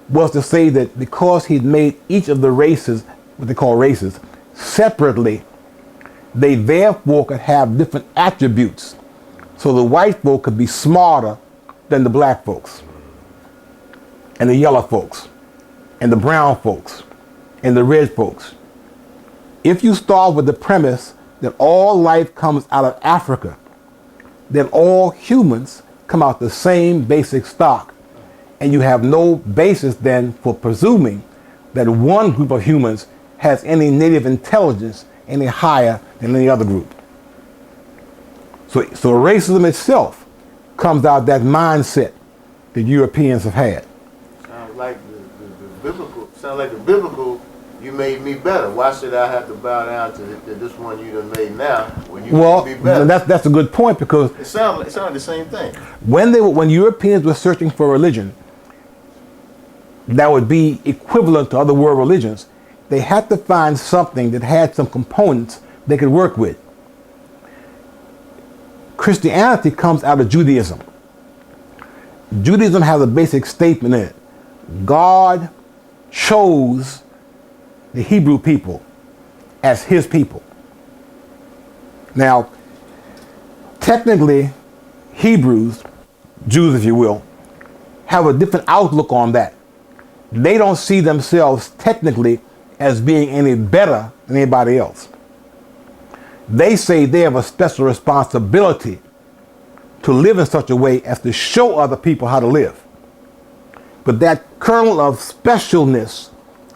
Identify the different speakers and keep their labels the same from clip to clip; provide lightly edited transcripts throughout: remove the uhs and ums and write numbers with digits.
Speaker 1: was to say that because he'd made each of the races, what they call races, separately, they therefore could have different attributes. So the white folk could be smarter than the black folks, and the yellow folks, and the brown folks, and the red folks. If you start with the premise that all life comes out of Africa, then all humans come out the same basic stock. And you have no basis then for presuming that one group of humans has any native intelligence any higher than any other group. So racism itself comes out of that mindset that Europeans have had.
Speaker 2: Sounds like the biblical, you made me better. Why should I have to bow down to this one you done made now when you made me better?
Speaker 1: That's a good point, because
Speaker 2: it sounds like the same thing.
Speaker 1: When Europeans were searching for religion that would be equivalent to other world religions, they had to find something that had some components they could work with. Christianity comes out of Judaism. Judaism has a basic statement in it. God chose the Hebrew people as his people. Now, technically, Hebrews, Jews if you will, have a different outlook on that. They don't see themselves technically as being any better than anybody else. They say they have a special responsibility to live in such a way as to show other people how to live. But that kernel of specialness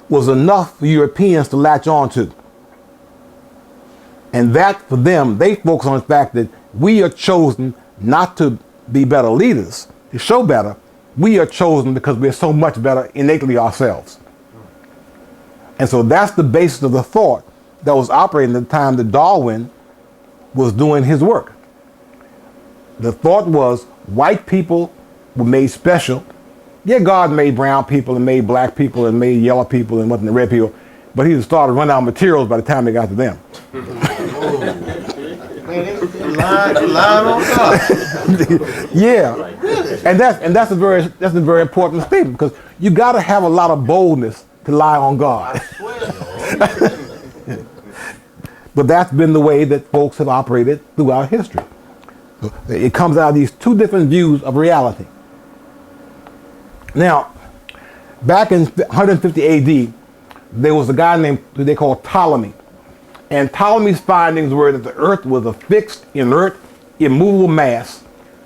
Speaker 1: was enough for Europeans to latch on to. And that, for them, they focus on the fact that we are chosen not to be better leaders, to show better. We are chosen because we are so much better innately ourselves. And so that's the basis of the thought that was operating at the time that Darwin was doing his work. The thought was white people were made special. Yeah, God made brown people and made black people and made yellow people and wasn't the red people, but he started running out of materials by the time they got to them.
Speaker 2: Line on top.
Speaker 1: Yeah, and that's a very important statement, because you got to have a lot of boldness to lie on God. But that's been the way that folks have operated throughout history. It comes out of these two different views of reality. Now, back in 150 AD, there was a guy named, who they called Ptolemy. And Ptolemy's findings were that the earth was a fixed, inert, immovable mass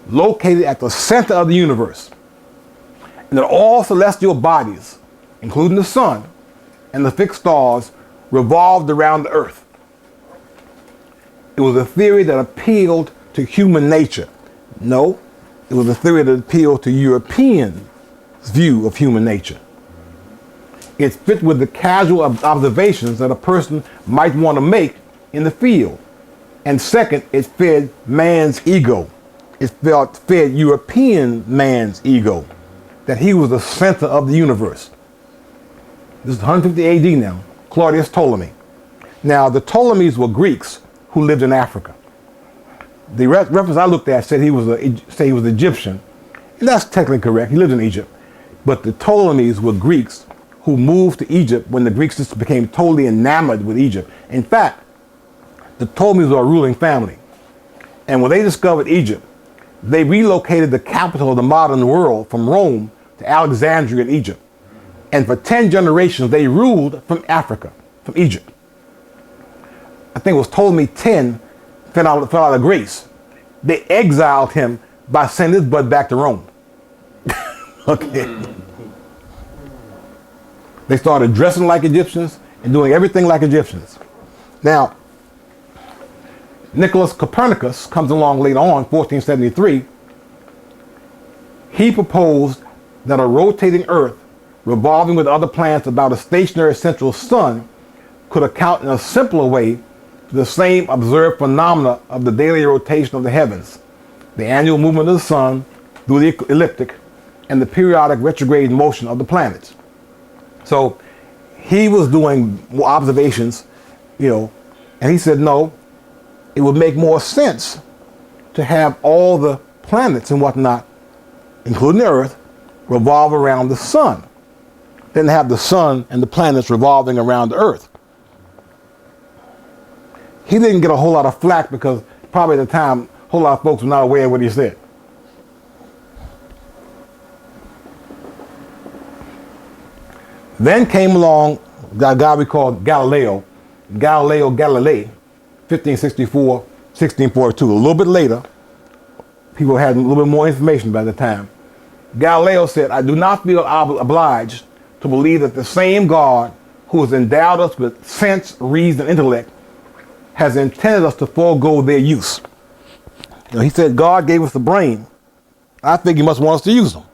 Speaker 1: located at the center of the universe. And that all celestial bodies, including the sun and the fixed stars, revolved around the earth. It was a theory that appealed to human nature. No, it was a theory that appealed to European view of human nature. It fit with the casual observations that a person might want to make in the field. And second, it fed man's ego. It fed European man's ego, that he was the center of the universe. This is 150 AD now, Claudius Ptolemy. Now, the Ptolemies were Greeks who lived in Africa. The reference I looked at said he was Egyptian, and that's technically correct. He lived in Egypt. But the Ptolemies were Greeks who moved to Egypt when the Greeks just became totally enamored with Egypt. In fact, the Ptolemies were a ruling family. And when they discovered Egypt, they relocated the capital of the modern world from Rome to Alexandria in Egypt. And for 10 generations, they ruled from Africa, from Egypt. I think it was Ptolemy 10 fell out of grace. They exiled him by sending his butt back to Rome. Okay. They started dressing like Egyptians and doing everything like Egyptians. Now, Nicholas Copernicus comes along later on, 1473. He proposed that a rotating Earth revolving with other planets about a stationary central sun could account in a simpler way for the same observed phenomena of the daily rotation of the heavens, the annual movement of the sun through the ecliptic, and the periodic retrograde motion of the planets. So he was doing observations, and he said, no, it would make more sense to have all the planets and whatnot, including the Earth, revolve around the sun. Didn't have the sun and the planets revolving around the earth. He didn't get a whole lot of flack because probably at the time, a whole lot of folks were not aware of what he said. Then came along a guy we called Galileo Galilei, 1564, 1642. A little bit later, people had a little bit more information by the time. Galileo said, I do not feel obliged to believe that the same God who has endowed us with sense, reason, and intellect has intended us to forego their use. You know, he said God gave us the brain. I think he must want us to use them.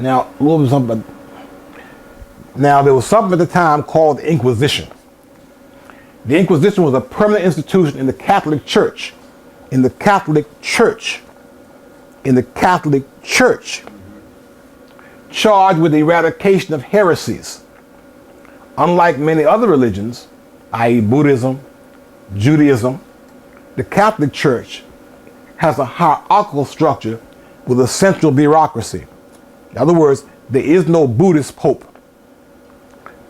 Speaker 1: Now, a little bit something. Now, there was something at the time called the Inquisition. The Inquisition was a permanent institution in the Catholic Church. In the Catholic Church. In the Catholic Church. Charged with the eradication of heresies. Unlike many other religions, i.e. Buddhism, Judaism, the Catholic Church has a hierarchical structure with a central bureaucracy. In other words, there is no Buddhist pope.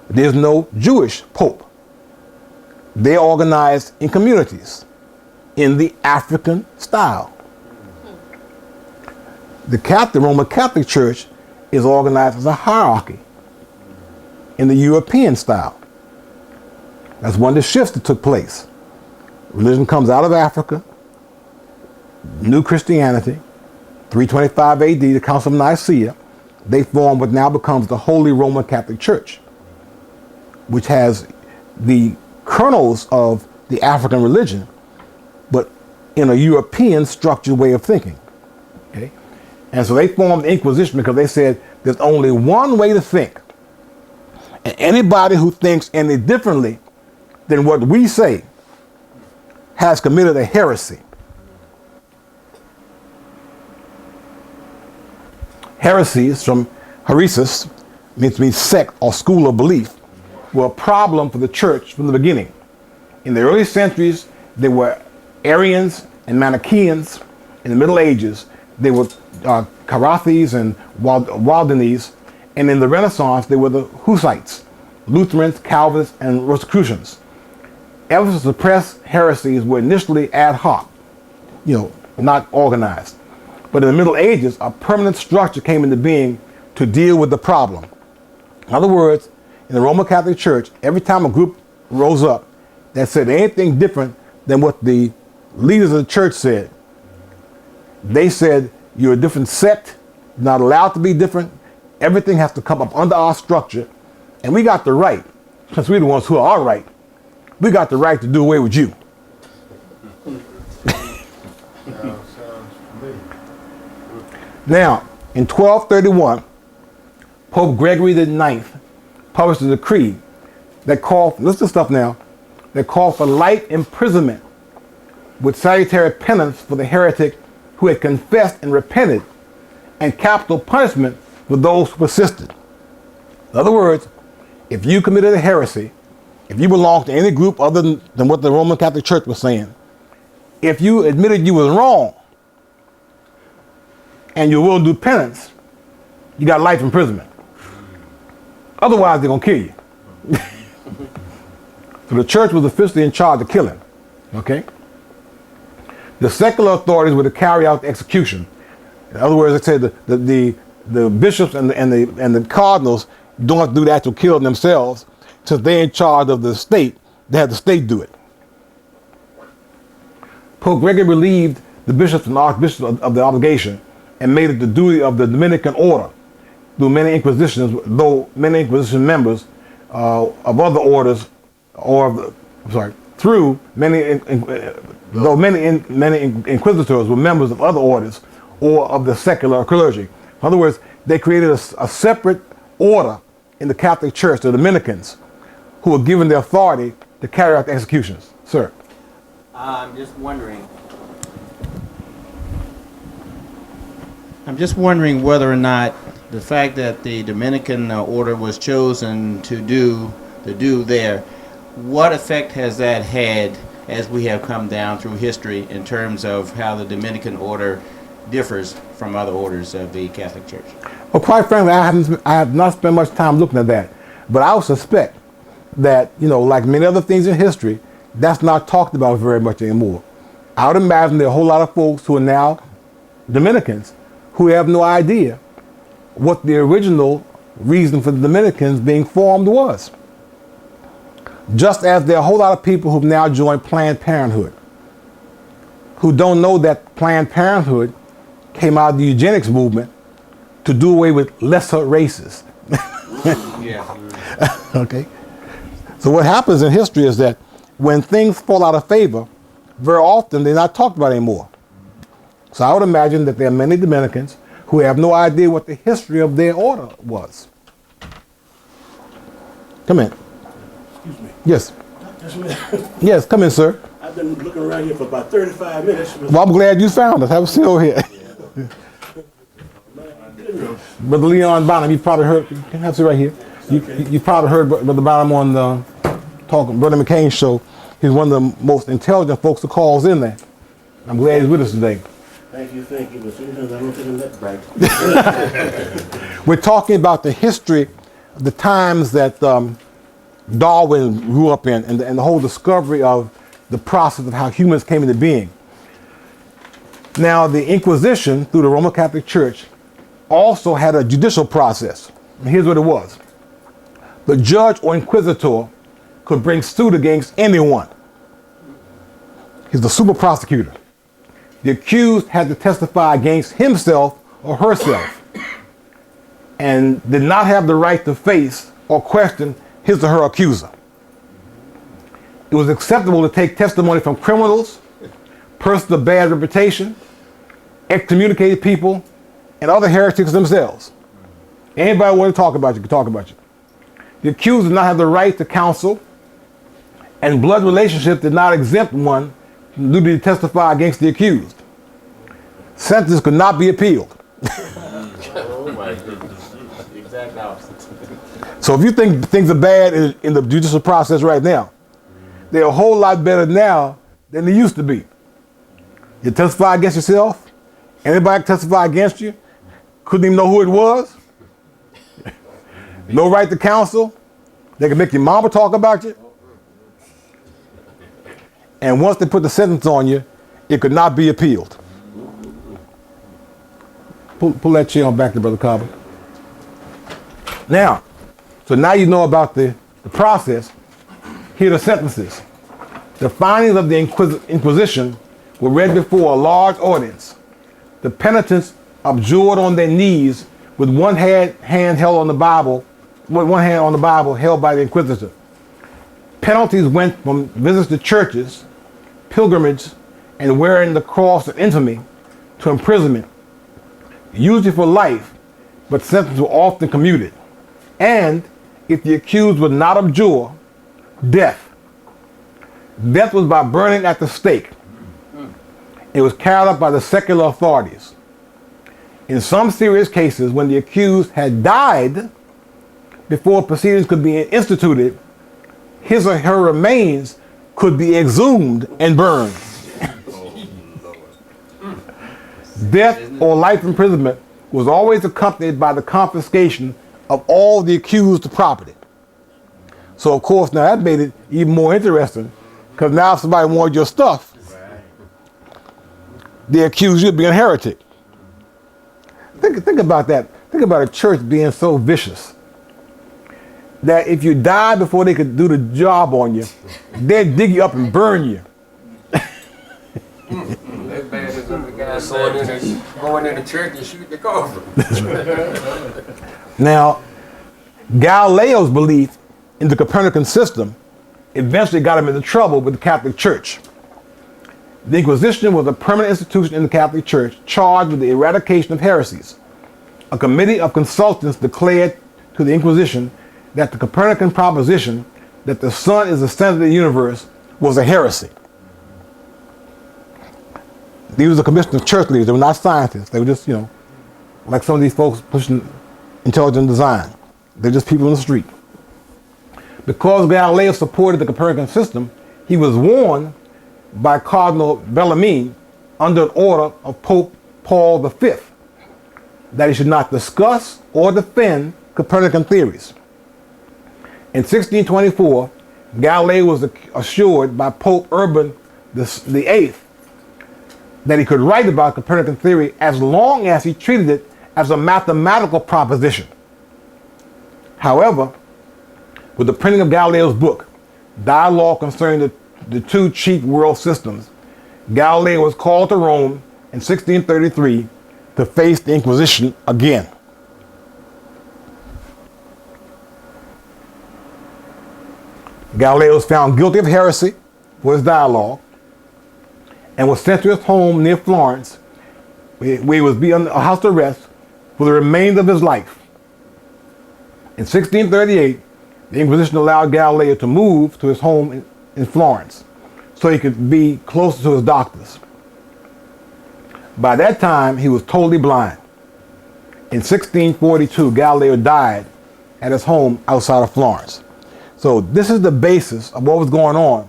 Speaker 1: There's no Jewish pope. They're organized in communities in the African style. The Roman Catholic Church is organized as a hierarchy in the European style. That's one of the shifts that took place. Religion comes out of Africa, New Christianity, 325 AD, the Council of Nicaea. They form what now becomes the Holy Roman Catholic Church, which has the kernels of the African religion, but in a European structured way of thinking. Okay? And so they formed the Inquisition because they said there's only one way to think. And anybody who thinks any differently than what we say has committed a heresy. Heresies from heresis, means sect or school of belief, were a problem for the church from the beginning. In the early centuries, there were Arians and Manichaeans. In the Middle Ages, there were Carathes and Waldenese. And in the Renaissance, there were the Hussites, Lutherans, Calvinists, and Rosicrucians. Efforts to suppress heresies were initially ad hoc, not organized. But in the Middle Ages, a permanent structure came into being to deal with the problem. In other words, in the Roman Catholic Church, every time a group rose up that said anything different than what the leaders of the church said, they said, you're a different sect, you're not allowed to be different, everything has to come up under our structure, and we got the right, since we're the ones who are all right, we got the right to do away with you. Now, in 1231, Pope Gregory IX published a decree that called, listen to stuff now, that called for life imprisonment with salutary penance for the heretic who had confessed and repented, and capital punishment for those who persisted. In other words, if you committed a heresy, if you belonged to any group other than what the Roman Catholic Church was saying, if you admitted you was wrong, and you will do penance, you got life imprisonment. Otherwise, they're going to kill you. So the church was officially in charge of killing. Okay? The secular authorities were to carry out the execution. In other words, they said the bishops and the cardinals don't have to do the actual killing themselves. Since they're in charge of the state, they have the state do it. Pope Gregory relieved the bishops and archbishops of the obligation and made it the duty of the Dominican order, through many inquisitions, though many inquisition members of other orders, through many, though many inquisitors were members of other orders or of the secular clergy. In other words, they created a separate order in the Catholic Church, the Dominicans, who were given the authority to carry out the executions. Sir?
Speaker 3: I'm just wondering whether or not the fact that the Dominican order was chosen to do there, what effect has that had as we have come down through history in terms of how the Dominican order differs from other orders of the Catholic Church?
Speaker 1: Well, quite frankly, I have not spent much time looking at that, but I would suspect that, like many other things in history, that's not talked about very much anymore. I would imagine there are a whole lot of folks who are now Dominicans who have no idea what the original reason for the Dominicans being formed was. Just as there are a whole lot of people who've now joined Planned Parenthood who don't know that Planned Parenthood came out of the eugenics movement to do away with lesser races.
Speaker 3: Yeah.
Speaker 1: Okay? So what happens in history is that when things fall out of favor, very often they're not talked about anymore. So I would imagine that there are many Dominicans who have no idea what the history of their order was. Come in.
Speaker 4: Excuse me.
Speaker 1: Yes.
Speaker 4: That's me.
Speaker 1: Yes, come in, sir.
Speaker 4: I've been looking around here for about 35 minutes.
Speaker 1: Well, I'm glad you found us. Have a seat over here. Brother Leon Bonham, you've probably heard, you can have a seat right here. You've probably heard Brother Bonham on the Brother McCain's show. He's one of the most intelligent folks who calls in there. I'm glad he's with us today.
Speaker 4: Thank you. But sometimes I don't think I'm that bright.
Speaker 1: We're talking about the history, the times that Darwin grew up in, and the whole discovery of the process of how humans came into being. Now, the Inquisition, through the Roman Catholic Church, also had a judicial process. And here's what it was. The judge or inquisitor could bring suit against anyone. He's the super prosecutor. The accused had to testify against himself or herself and did not have the right to face or question his or her accuser. It was acceptable to take testimony from criminals, persons of bad reputation, excommunicated people, and other heretics themselves. Anybody want to talk about you can talk about you. The accused did not have the right to counsel, and blood relationships did not exempt one from the duty to testify against the accused. Sentences could not be appealed.
Speaker 2: Oh my goodness. The exact opposite.
Speaker 1: So if you think things are bad in the judicial process right now, they're a whole lot better now than they used to be. You testify against yourself, anybody can testify against you, couldn't even know who it was, no right to counsel, they can make your mama talk about you, and once they put the sentence on you, it could not be appealed. Pull that chair on back to Brother Carver. Now, so now you know about the process. Here are the sentences. The findings of the Inquisition were read before a large audience. The penitents abjured on their knees with one hand held on the Bible, with one hand on the Bible held by the Inquisitor. Penalties went from visits to churches, pilgrimage, and wearing the cross of infamy to imprisonment, usually for life, but sentences were often commuted. And if the accused would not abjure, death. Death was by burning at the stake. It was carried out by the secular authorities. In some serious cases, when the accused had died before proceedings could be instituted, his or her remains could be exhumed and burned. Death or life imprisonment was always accompanied by the confiscation of all the accused property. So of course now that made it even more interesting, because now if somebody wanted your stuff, they accuse you of being a heretic. Think about that. Think about a church being so vicious that if you died before they could do the job on you, they'd dig you up and burn you.
Speaker 5: As bad as the guy going in the church and shoot the coffin.
Speaker 1: Now, Galileo's belief in the Copernican system eventually got him into trouble with the Catholic Church. The Inquisition was a permanent institution in the Catholic Church charged with the eradication of heresies. A committee of consultants declared to the Inquisition that the Copernican proposition that the sun is the center of the universe was a heresy. These were the commission of church leaders. They were not scientists. They were just, like some of these folks pushing intelligent design. They're just people in the street. Because Galileo supported the Copernican system, he was warned by Cardinal Bellarmine under an order of Pope Paul V that he should not discuss or defend Copernican theories. In 1624, Galileo was assured by Pope Urban VIII that he could write about Copernican theory as long as he treated it as a mathematical proposition. However, with the printing of Galileo's book, Dialogue Concerning the Two Chief World Systems, Galileo was called to Rome in 1633 to face the Inquisition again. Galileo was found guilty of heresy for his dialogue and was sent to his home near Florence, where he was be under house arrest for the remainder of his life. In 1638, the Inquisition allowed Galileo to move to his home in Florence so he could be closer to his doctors. By that time, he was totally blind. In 1642, Galileo died at his home outside of Florence. So this is the basis of what was going on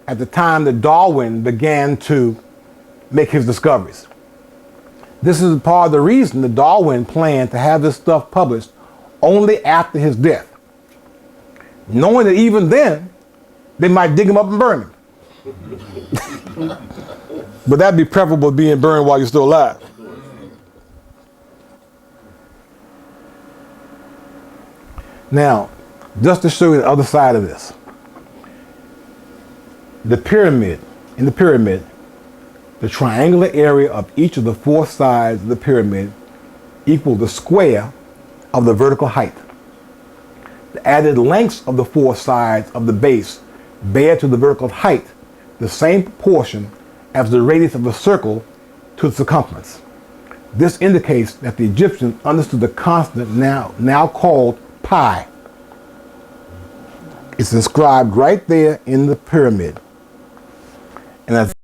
Speaker 1: at the time that Darwin began to make his discoveries. This is part of the reason that Darwin planned to have this stuff published only after his death, knowing that even then they might dig him up and burn him. But that'd be preferable to being burned while you're still alive. Now, just to show you the other side of this, in the pyramid, the triangular area of each of the four sides of the pyramid equal the square of the vertical height. The added lengths of the four sides of the base bear to the vertical height the same proportion as the radius of a circle to the circumference. This indicates that the Egyptians understood the constant now called pi. It's inscribed right there in the pyramid. And as